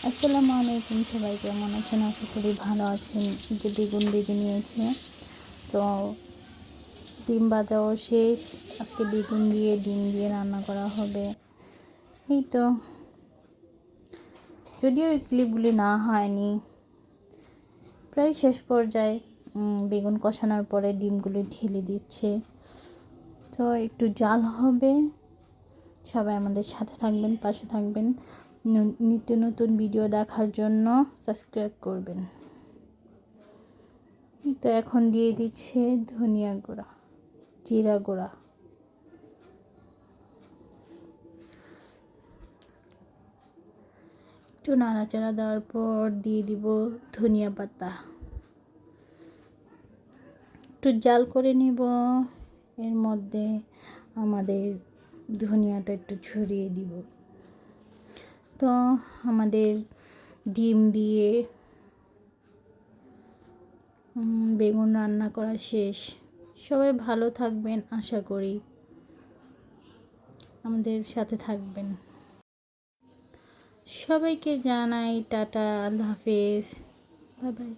আসসালামু আলাইকুম, সবাই কেমন আছেন? আশা করি ভালো আছেন। এই যে বেগুন ভেজে নিয়েছে, তো ডিম ভাজাও শেষ। আজকে বেগুন দিয়ে ডিম দিয়ে রান্না করা হবে। এই তো, যদিও এই ক্লিপগুলি না হয়নি, প্রায় শেষ পর্যায়ে। বেগুন কষানোর পরে ডিমগুলি ঢেলে দিচ্ছে, তো একটু জাল হবে। সবাই আমাদের সাথে থাকবেন, পাশে থাকবেন। নিত্য নতুন ভিডিও দেখার জন্য সাবস্ক্রাইব করবেন। তো এখন দিয়ে দিচ্ছে ধনিয়া গুঁড়া, জিরা গুঁড়া, একটু নাড়াচাড়া দেওয়ার পর দিয়ে দিব ধনিয়া পাতা। একটু জাল করে নিব। এর মধ্যে আমাদের ধনিয়াটা একটু ছড়িয়ে দিব। তো আমাদের ডিম দিয়ে বেগুন রান্না করা শেষ। সবাই ভালো থাকবেন, আশা করি আমাদের সাথে থাকবেন। সবাইকে জানাই টাটা, আল্লাহ হাফেজ, বাই বাই।